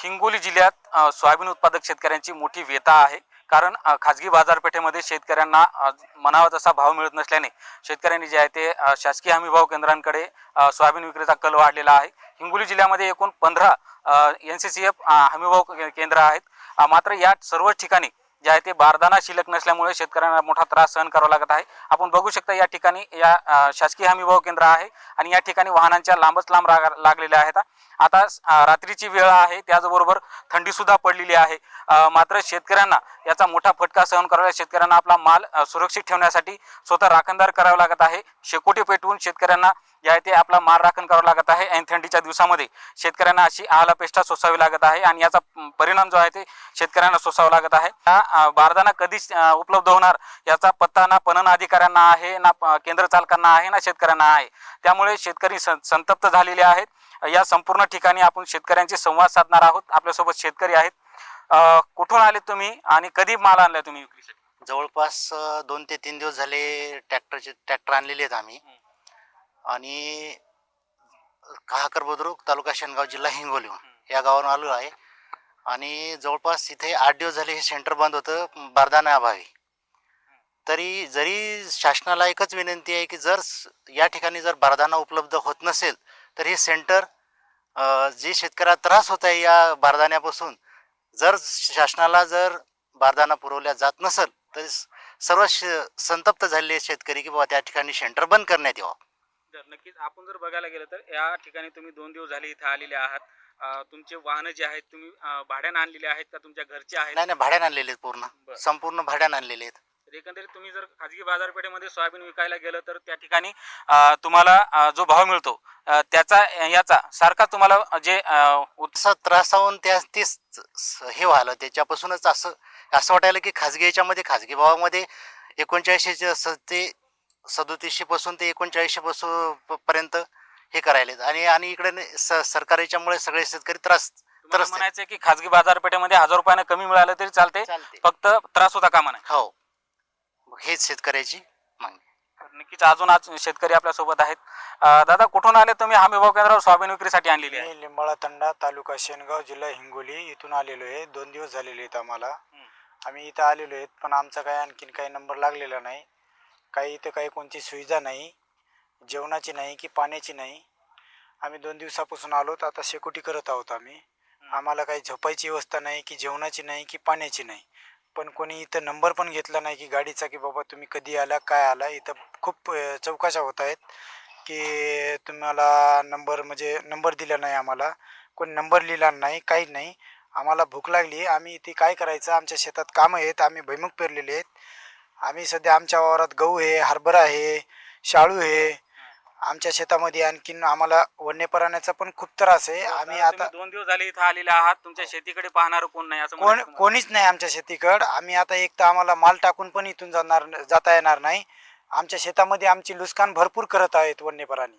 हिंगोली जिल्ह्यात सोयाबीन उत्पादक शेतकऱ्यांची मोठी व्यथा आहे. कारण खाजगी बाजारपेठेमध्ये शेतकऱ्यांना म्हणावा तसा भाव मिळत नसल्याने शेतकऱ्यांनी जे आहे ते शासकीय हमीभाव केंद्रांकडे सोयाबीन विक्रीचा कल वाढलेला आहे. हिंगोली जिल्ह्यामध्ये एकूण 15 NCCF हमीभाव केंद्र आहेत. मात्र या सर्व ठिकाणी जे आहे ते बारदाना शिल्लक नसल्यामुळे शेतकऱ्यांना मोठा त्रास सहन करावा लागत आहे. आपण बघू शकता या ठिकाणी या शासकीय हमीभाव केंद्र आहे आणि या ठिकाणी वाहनांच्या लांबच लांब लागलेल्या आहेत. आता रात्रीची वेळ आहे, त्याचबरोबर थंडी सुद्धा पडलेली आहे. मात्र शेतकऱ्यांना याचा मोठा फटका सहन करावा. शेतकऱ्यांना आपला माल सुरक्षित ठेवण्यासाठी स्वतः राखणदार करावा लागत आहे. शेकोटी पेटवून शेतकऱ्यांना जे आहे ते आपला माल राखण करावा लागत आहे आणि थंडीच्या दिवसामध्ये शेतकऱ्यांना अशी आलापेष्टा सोसावी लागत आहे आणि याचा परिणाम जो आहे ते शेतकऱ्यांना सोसावा लागत आहे. बारदाना कधी उपलब्ध होणार याचा पत्ता ना पणन अधिकाऱ्यांना आहे, ना केंद्र चालकांना आहे, ना शेतकऱ्यांना आहे. त्यामुळे शेतकरी संतप्त झालेले आहेत. या संपूर्ण ठिकाणी आपण शेतकऱ्यांशी संवाद साधणार आहोत. आपल्यासोबत शेतकरी आहेत. कुठून आले तुम्ही आणि कधी माल आणलाय तुम्ही विक्रीसाठी? जवळपास 2 ते 3 दिवस झाले ट्रॅक्टर आणलेले आहेत आम्ही. आणि काहाकर बुद्रुक, तालुका शेनगाव, जिल्हा हिंगोली या गावावरून आलो आहे. आणि जवळपास इथे 8 दिवस झाले हे सेंटर बंद होतं बारदाण्याअभावी. तरी जरी शासनाला एकच विनंती आहे की जर या ठिकाणी जर बारदाना उपलब्ध होत नसेल तर हे सेंटर जे शेतकऱ्याला त्रास होत आहे या बारदाण्यापासून, जर शासनाला जर बारदाना पुरवल्या जात नसेल तर सर्व संतप्त झालेले शेतकरी की बाबा त्या ठिकाणी सेंटर बंद करण्यात यावं. नक्कीच आपण जर बघायला गेलं तर या ठिकाणी तुम्ही 2 दिवस झाले इथे आलेले आहात. तुमचे वाहनं जे आहेत तुम्ही भाड्याने आणलेले आहेत का तुमच्या घरचे आहेत? नाही, भाड्याने आणलेले आहेत. संपूर्ण भाड्याने आणलेले आहेत. एकंदरीत तुम्ही जर खाजगी बाजारपेठेमध्ये सोयाबीन विकायला गेलं तर त्या ठिकाणी तुम्हाला जो भाव मिळतो त्याचा याचा सारखा तुम्हाला जे त्रासावून तीच हे व्हायला त्याच्यापासूनच असं वाटायला की खाजगी याच्यामध्ये खाजगी भावामध्ये 3900 ते 3700 पासून ते 3900 पर्यंत हे करायले आणि इकडे सरकार याच्यामुळे सगळे शेतकरी त्रास म्हणायचं की खाजगी बाजारपेठेमध्ये 1000 रुपयाने कमी मिळालं तरी चालते, फक्त त्रास होता कामा नये. हो, हेच शेतकऱ्याची मागणी. नक्कीच अजून आज शेतकरी आपल्या सोबत आहेत. दादा कुठून आले तुम्ही? हमीभाव केंद्रावर सोयाबीन विक्रीसाठी आणलेली आहे? लिंबाळा तंडा, तालुका शेनगाव, जिल्हा हिंगोली इथून आलेलो आहे. 2 दिवस झालेले आहेत आम्हाला. आम्ही इथं आलेलो आहेत, पण आमचा काही आणखीन काही नंबर लागलेला नाही. काही इथं काही कोणती सुविधा नाही, जेवणाची नाही की पाण्याची नाही. आम्ही 2 दिवसापासून आलो तर आता शेकोटी करत आहोत आम्ही. आम्हाला काही झोपायची व्यवस्था नाही की जेवणाची नाही की पाण्याची नाही. पण कोणी इथं नंबर पण घेतला नाही की गाडीचा की बाबा तुम्ही कधी आला, काय आला. इथं खूप चौकशा होत आहेत की तुम्हाला नंबर दिला नाही आम्हाला. कोणी नंबर लिहिला नाही, काही नाही. आम्हाला भूक लागली. आम्ही इथे काय करायचं, आमच्या शेतात कामं आहेत, आम्ही भुईमुग पेरलेले आहेत. आम्ही सध्या आमच्या वावरात गहू आहे, हरभरा आहे, शाळू आहे. आमच्या शेतामध्ये आणखीन आम्हाला वन्य प्राण्याचा पण खूप त्रास आहे. आम्ही आता 2 दिवस झाले इथे आलेले आहात. तुमच्या शेतीकडे पाहणार कोण नाही असं कोणीच नाही आमच्या शेतीकडं. आम्ही आता एक तर आम्हाला माल टाकून पण इथून जाता येणार नाही. आमच्या शेतामध्ये आमची नुकसान भरपूर करत आहेत वन्य प्राणी.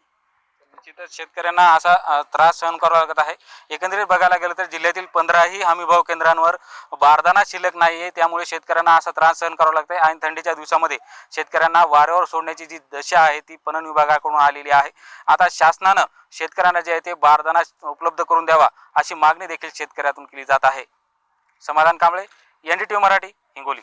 निश्चितच शेतकऱ्यांना असा त्रास सहन करावा लागत आहे. एकंदरीत बघायला गेलं तर जिल्ह्यातील 15ही हमीभाव केंद्रांवर बारदाना शिल्लक नाही आहे. त्यामुळे शेतकऱ्यांना असा त्रास सहन करावा लागत आहे आणि थंडीच्या दिवसामध्ये शेतकऱ्यांना वाऱ्यावर सोडण्याची जी दशा आहे ती पणन विभागाकडून आलेली आहे. आता शासनानं शेतकऱ्यांना जे आहे ते बारदाना उपलब्ध करून द्यावा अशी मागणी देखील शेतकऱ्यातून केली जात आहे. समाधान कांबळे, NDTV मराठी, हिंगोली.